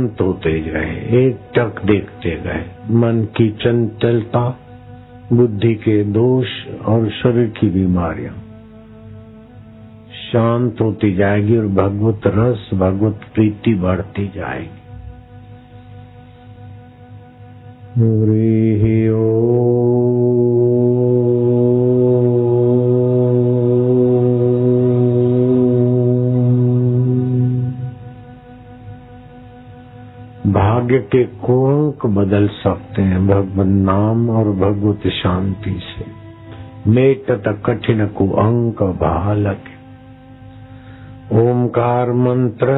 शांत होते गए, एक टक देखते गए। मन की चंचलता, बुद्धि के दोष और शरीर की बीमारियां शांत होती जाएगी और भगवत रस, भगवत प्रीति बढ़ती जाएगी। हरि ओम। भाग्य के कुंक बदल सकते हैं भगवत नाम और भगवत शांति से। मेटत कठिन कुअंक भालक। ओमकार मंत्र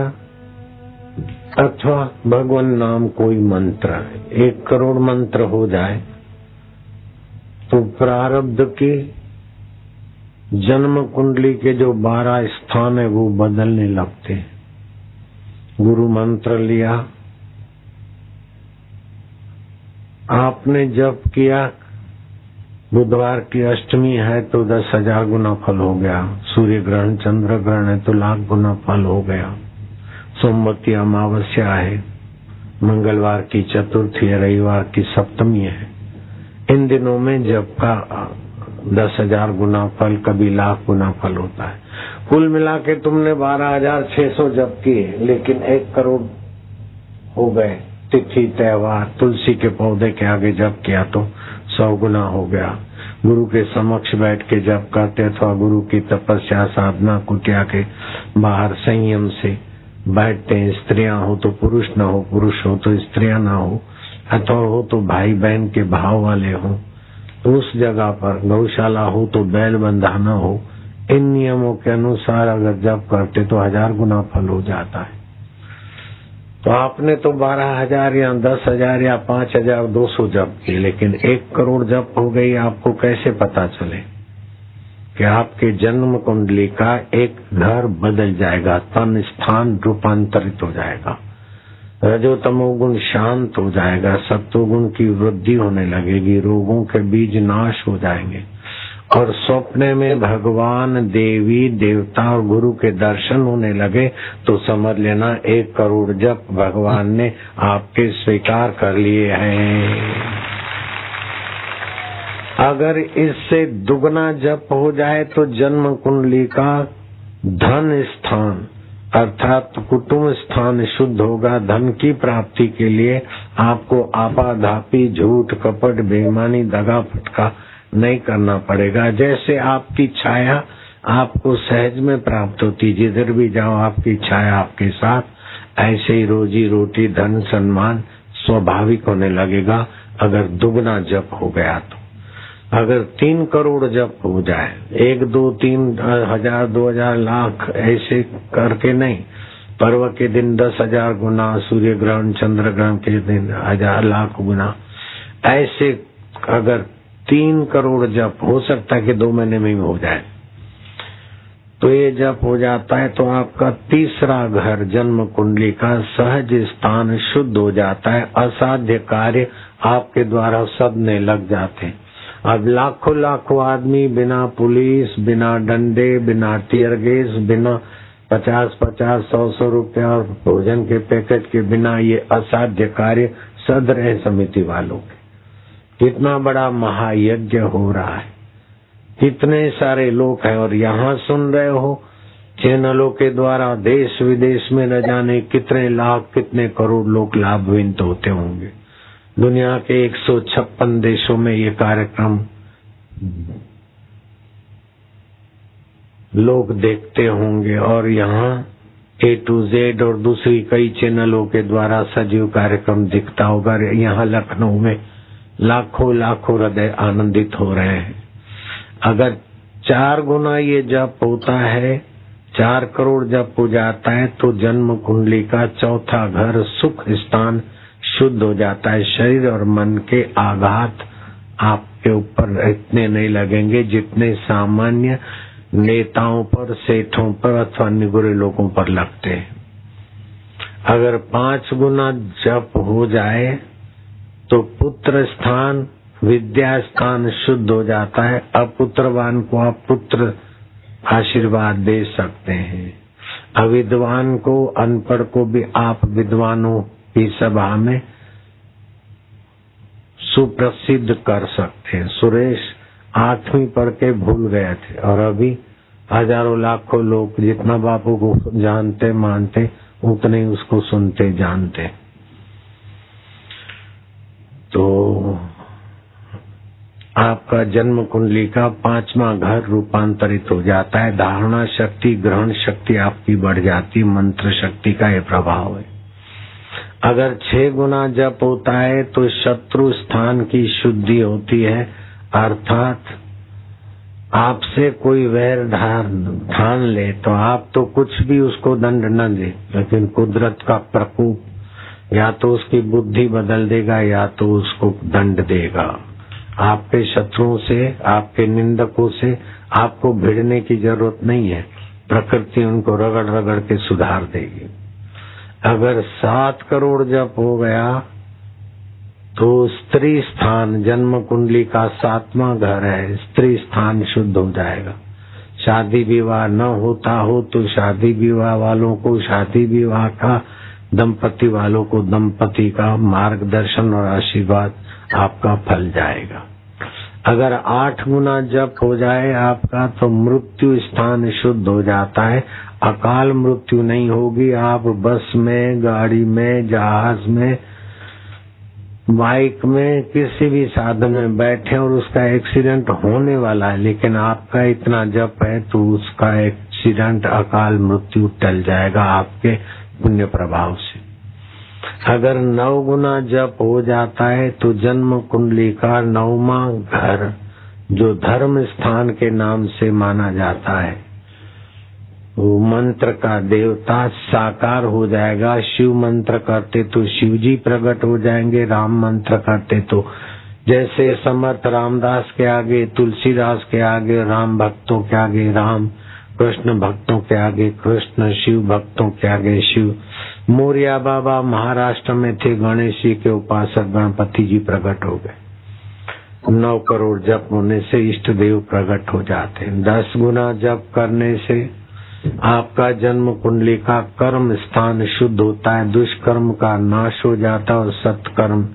अथवा भगवान नाम कोई मंत्र है, 1 करोड़ मंत्र हो जाए तो प्रारब्ध की जन्म कुंडली के जो 12 स्थान है वो बदलने लगते हैं। गुरु मंत्र लिया, आपने जप किया, बुधवार की अष्टमी है तो 10,000 गुना फल हो गया। सूर्य ग्रहण, चंद्र ग्रहण है तो लाख गुना फल हो गया। सोमवती अमावस्या है, मंगलवार की चतुर्थी है, रविवार की सप्तमी है। इन दिनों में जप का 10,000 गुना फल, कभी लाख गुना फल होता है। कुल मिला के तुमने 12,600 जप किए, लेकिन 1 करोड़ हो गए। तिथि, त्योहार, तुलसी के पौधे के आगे जप किया तो 100 गुना हो गया। गुरु के समक्ष बैठ के जप करते अथवा गुरु की तपस्या साधना कुटिया के बाहर संयम से बैठते हैं। स्त्रियां हो तो पुरुष न हो, पुरुष हो तो स्त्रियां न हो, अथवा हो तो भाई बहन के भाव वाले हो, तो उस जगह पर गौशाला हो तो बैल बंधाना हो। इन नियमों के अनुसार अगर जप करते तो 1000 गुना फल हो जाता है। तो आपने तो 12,000 या 10,000 या 5,200 जप किए, लेकिन 1 करोड़ जप हो गई। आपको कैसे पता चले कि आपके जन्म कुंडली का एक घर बदल जाएगा, तन स्थान रूपांतरित हो जाएगा, रजो तमोगुण शांत हो जाएगा, सत्वगुण की वृद्धि होने लगेगी, रोगों के बीज नाश हो जाएंगे और सपने में भगवान, देवी, देवता और गुरु के दर्शन होने लगे तो समझ लेना 1 करोड़ जप भगवान ने आपके स्वीकार कर लिए हैं। अगर इससे दुगना जप हो जाए तो जन्म कुंडली का धन स्थान अर्थात कुटुंब स्थान शुद्ध होगा। धन की प्राप्ति के लिए आपको आपाधापी, झूठ, कपट, बेईमानी, दगा फटका नहीं करना पड़ेगा। जैसे आपकी छाया आपको सहज में प्राप्त होती, जिधर भी जाओ आपकी छाया आपके साथ, ऐसे ही रोजी रोटी, धन, सम्मान स्वाभाविक होने लगेगा अगर दुगना जप हो गया तो। अगर 3 करोड़ जप हो जाए, 1, 2, 3 हजार, 2,000, लाख ऐसे करके नहीं, पर्व के दिन 10,000 गुना, सूर्य ग्रहण, चंद्र ग्रहण के दिन 1000 लाख गुना, ऐसे अगर 3 करोड़ जप हो सकता है कि 2 महीने में ही हो जाए। तो ये जप हो जाता है तो आपका तीसरा घर जन्म कुंडली का सहज स्थान शुद्ध हो जाता है। असाध्य कार्य आपके द्वारा सदने लग जाते हैं। अब लाखों आदमी बिना पुलिस, बिना डंडे, बिना टीयर गैस, बिना 50-50, 100-100 रुपया और भोजन के पैकेट के बिना ये असाध्य कार्य सद रहे समिति वालों के। कितना बड़ा महायज्ञ हो रहा है, कितने सारे लोग हैं और यहाँ सुन रहे हो चैनलों के द्वारा देश विदेश में न जाने कितने लाख, कितने करोड़ लोग लाभान्वित होते होंगे। दुनिया के 156 देशों में ये कार्यक्रम लोग देखते होंगे और यहाँ A to Z और दूसरी कई चैनलों के द्वारा सजीव कार्यक्रम दिखता होगा। यहाँ लखनऊ में लाखों हृदय आनंदित हो रहे हैं। अगर 4 गुना ये जप होता है, 4 करोड़ जप हो जाता है तो जन्म कुंडली का चौथा घर सुख स्थान शुद्ध हो जाता है। शरीर और मन के आघात आपके ऊपर इतने नहीं लगेंगे जितने सामान्य नेताओं पर, सेठों पर अथवा निगुरे लोगों पर लगते हैं। अगर 5 गुना जप हो जाए तो पुत्र स्थान, विद्या स्थान शुद्ध हो जाता है। अपुत्रवान को आप पुत्र आशीर्वाद दे सकते हैं। अविद्वान को, अनपढ़ को भी आप विद्वानों की सभा में सुप्रसिद्ध कर सकते। सुरेश 8वीं पढ़ के भूल गए थे और अभी हजारों लाखों लोग जितना बापू को जानते मानते उतने उसको सुनते जानते। तो आपका जन्म कुंडली का 5वां घर रूपांतरित हो जाता है। धारणा शक्ति, ग्रहण शक्ति आपकी बढ़ जाती, मंत्र शक्ति का ये प्रभाव है। अगर 6 गुना जप होता है तो शत्रु स्थान की शुद्धि होती है, अर्थात आपसे कोई वैर ठान ले तो आप तो कुछ भी उसको दंड न दे, लेकिन कुदरत का प्रकोप या तो उसकी बुद्धि बदल देगा या तो उसको दंड देगा। आपके शत्रुओं से, आपके निंदकों से आपको भिड़ने की जरूरत नहीं है, प्रकृति उनको रगड़ रगड़ के सुधार देगी। अगर 7 करोड़ जप हो गया तो स्त्री स्थान, जन्म कुंडली का 7वां घर है, स्त्री स्थान शुद्ध हो जाएगा। शादी विवाह न होता हो तो शादी विवाह वालों को शादी विवाह का, दंपति वालों को दंपति का मार्गदर्शन और आशीर्वाद आपका फल जाएगा। अगर 8 गुना जप हो जाए आपका तो मृत्यु स्थान शुद्ध हो जाता है। अकाल मृत्यु नहीं होगी। आप बस में, गाड़ी में, जहाज में, बाइक में, किसी भी साधन में बैठे और उसका एक्सीडेंट होने वाला है, लेकिन आपका इतना जप है तो उसका एक्सीडेंट, अकाल मृत्यु टल जाएगा आपके पुण्य प्रभाव से। अगर 9 गुना जप हो जाता है तो जन्म कुंडली का 9वां घर, जो धर्म स्थान के नाम से माना जाता है, वो मंत्र का देवता साकार हो जाएगा। शिव मंत्र करते तो शिव जी प्रकट हो जाएंगे, राम मंत्र करते तो जैसे समर्थ रामदास के आगे, तुलसीदास के आगे राम, भक्तों के आगे राम, कृष्ण भक्तों के आगे कृष्ण, शिव भक्तों के आगे शिव। मोरिया बाबा महाराष्ट्र में थे, गणेश जी के उपासक गणपति जी प्रकट हो गए। 9 करोड़ जप होने से इष्ट देव प्रकट हो जाते हैं। 10 गुना जप करने से आपका जन्म कुंडली का कर्म स्थान शुद्ध होता है, दुष्कर्म का नाश हो जाता है और सत्कर्म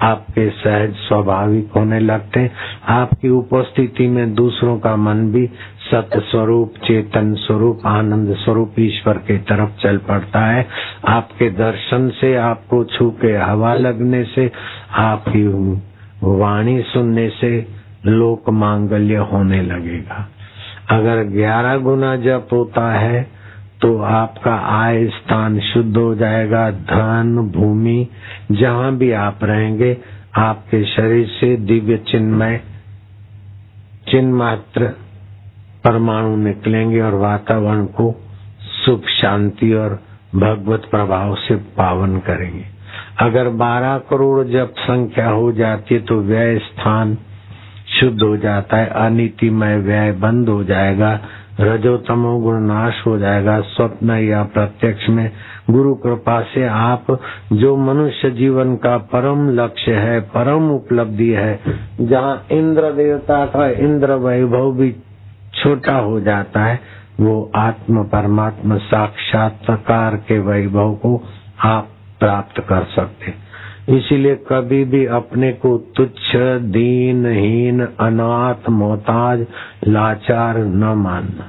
आपके सहज स्वाभाविक होने लगते हैं। आपकी उपस्थिति में दूसरों का मन भी सत्य स्वरूप, चेतन स्वरूप, आनंद स्वरूप ईश्वर के तरफ चल पड़ता है। आपके दर्शन से, आपको छू के हवा लगने से, आपकी वाणी सुनने से लोक मांगल्य होने लगेगा। अगर 11 गुना जप होता है तो आपका आय स्थान शुद्ध हो जाएगा। धन, भूमि, जहाँ भी आप रहेंगे आपके शरीर से दिव्य चिन्मय चिन्ह मात्र परमाणु निकलेंगे और वातावरण को सुख, शांति और भगवत प्रभाव से पावन करेंगे। अगर 12 करोड़ जप संख्या हो जाती है तो व्यय स्थान शुद्ध हो जाता है। अनितिमय व्यय बंद हो जाएगा, रजोतमो गुण नाश हो जाएगा। स्वप्न या प्रत्यक्ष में गुरु कृपा से आप जो मनुष्य जीवन का परम लक्ष्य है, परम उपलब्धि है, जहाँ इंद्र देवता का इंद्र वैभव भी छोटा हो जाता है, वो आत्म परमात्मा साक्षात्कार के वैभव को आप प्राप्त कर सकते। इसीलिए कभी भी अपने को तुच्छ, दीन, हीन, अनाथ, मोहताज, लाचार न मानना।